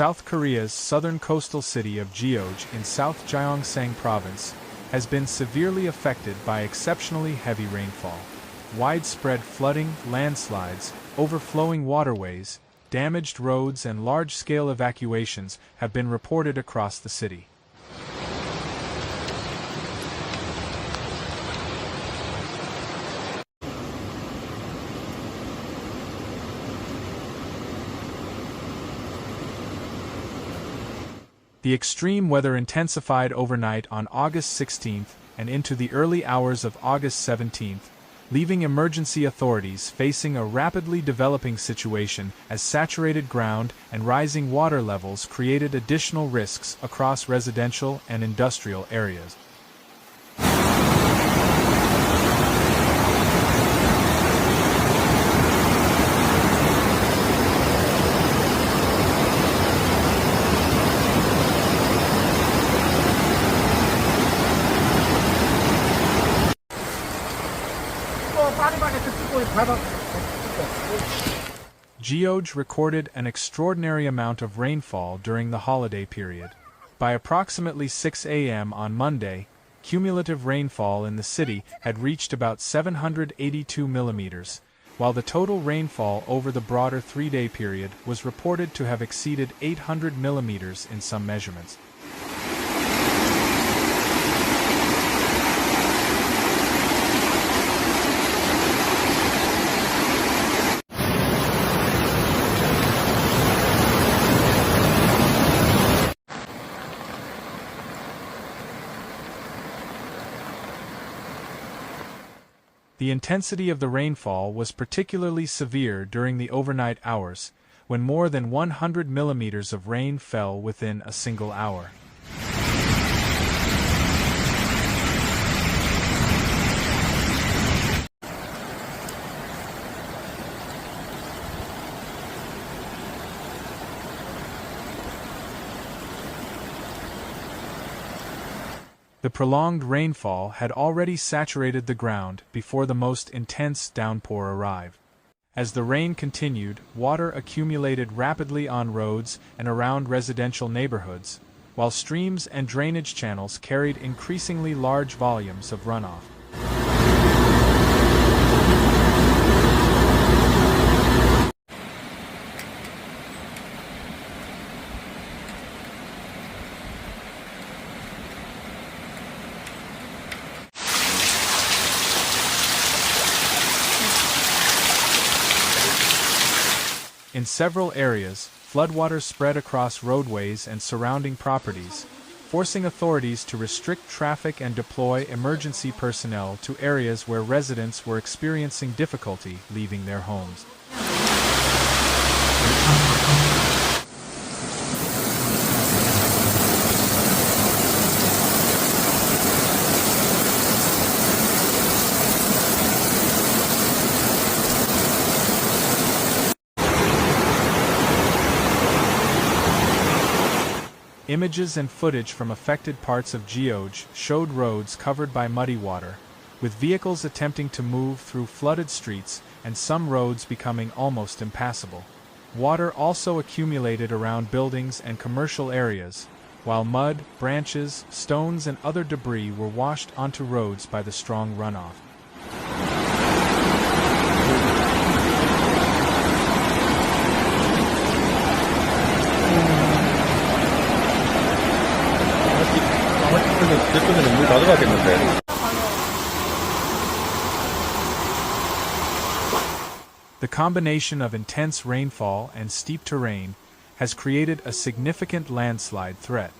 South Korea's southern coastal city of Geoje in South Gyeongsang Province has been severely affected by exceptionally heavy rainfall. Widespread flooding, landslides, overflowing waterways, damaged roads and large-scale evacuations have been reported across the city. The extreme weather intensified overnight on August 16 and into the early hours of August 17, leaving emergency authorities facing a rapidly developing situation as saturated ground and rising water levels created additional risks across residential and industrial areas. Geoje recorded an extraordinary amount of rainfall during the holiday period. By approximately 6 a.m. on Monday, cumulative rainfall in the city had reached about 782 millimeters, while the total rainfall over the broader three-day period was reported to have exceeded 800 millimeters in some measurements. The intensity of the rainfall was particularly severe during the overnight hours, when more than 100 millimeters of rain fell within a single hour. The prolonged rainfall had already saturated the ground before the most intense downpour arrived. As the rain continued, water accumulated rapidly on roads and around residential neighborhoods, while streams and drainage channels carried increasingly large volumes of runoff. In several areas, floodwaters spread across roadways and surrounding properties, forcing authorities to restrict traffic and deploy emergency personnel to areas where residents were experiencing difficulty leaving their homes. Images and footage from affected parts of Geoje showed roads covered by muddy water, with vehicles attempting to move through flooded streets and some roads becoming almost impassable. Water also accumulated around buildings and commercial areas, while mud, branches, stones and other debris were washed onto roads by the strong runoff. The combination of intense rainfall and steep terrain has created a significant landslide threat.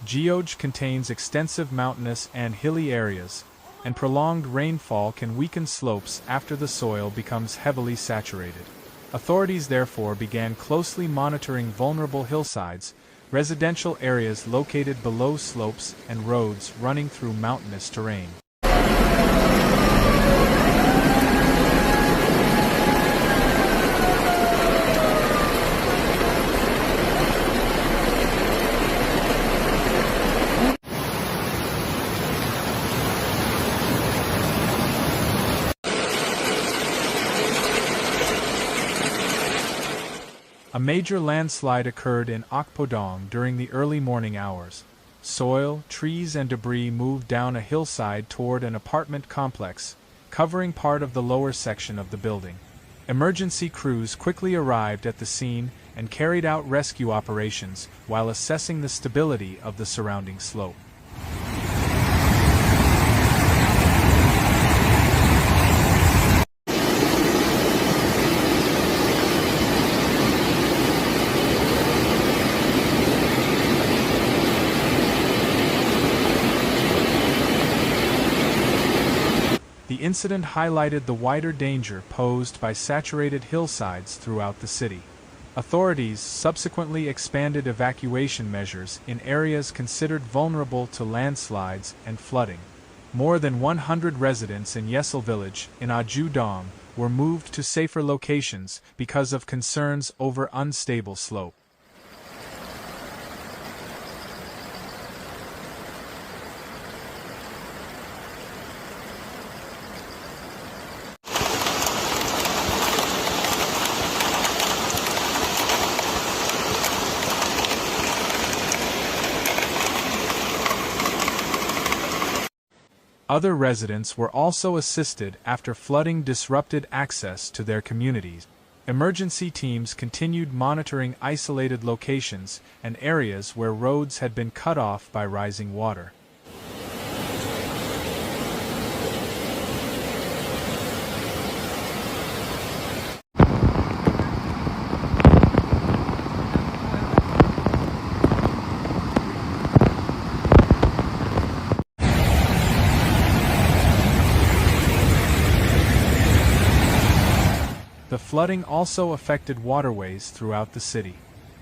Geoje contains extensive mountainous and hilly areas, and prolonged rainfall can weaken slopes after the soil becomes heavily saturated. Authorities therefore began closely monitoring vulnerable hillsides, residential areas located below slopes and roads running through mountainous terrain. A major landslide occurred in Okpodong during the early morning hours. Soil, trees and debris moved down a hillside toward an apartment complex, covering part of the lower section of the building. Emergency crews quickly arrived at the scene and carried out rescue operations while assessing the stability of the surrounding slope. The incident highlighted the wider danger posed by saturated hillsides throughout the city. Authorities subsequently expanded evacuation measures in areas considered vulnerable to landslides and flooding. More than 100 residents in Yesel village in Aju-dong were moved to safer locations because of concerns over unstable slope. Other residents were also assisted after flooding disrupted access to their communities. Emergency teams continued monitoring isolated locations and areas where roads had been cut off by rising water. The flooding also affected waterways throughout the city.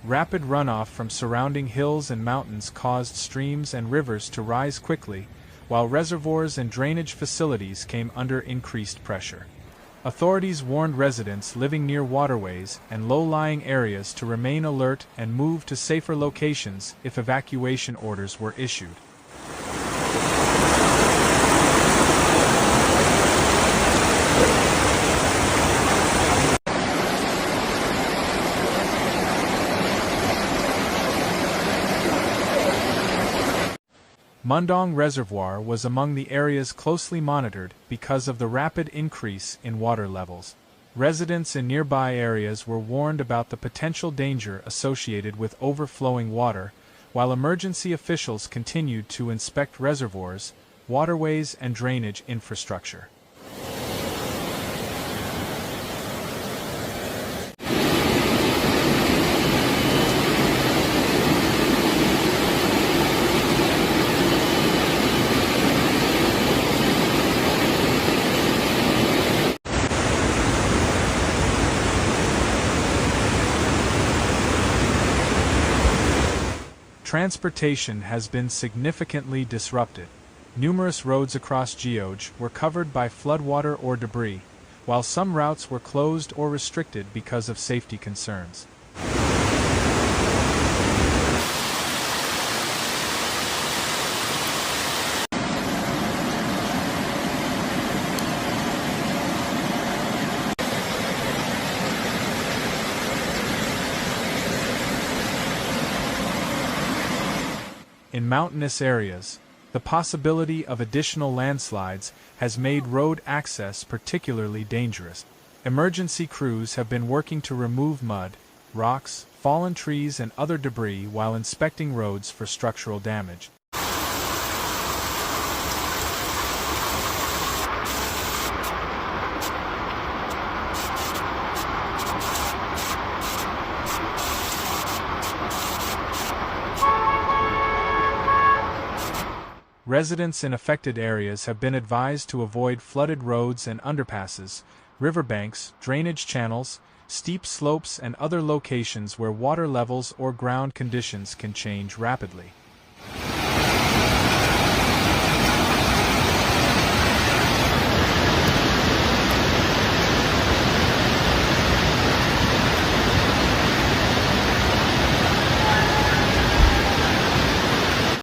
Rapid runoff from surrounding hills and mountains caused streams and rivers to rise quickly, while reservoirs and drainage facilities came under increased pressure. Authorities warned residents living near waterways and low-lying areas to remain alert and move to safer locations if evacuation orders were issued. Mundong Reservoir was among the areas closely monitored because of the rapid increase in water levels. Residents in nearby areas were warned about the potential danger associated with overflowing water, while emergency officials continued to inspect reservoirs, waterways and drainage infrastructure. Transportation has been significantly disrupted. Numerous roads across Geoje were covered by floodwater or debris, while some routes were closed or restricted because of safety concerns. In mountainous areas, the possibility of additional landslides has made road access particularly dangerous. Emergency crews have been working to remove mud, rocks, fallen trees and other debris while inspecting roads for structural damage. Residents in affected areas have been advised to avoid flooded roads and underpasses, riverbanks, drainage channels, steep slopes and other locations where water levels or ground conditions can change rapidly.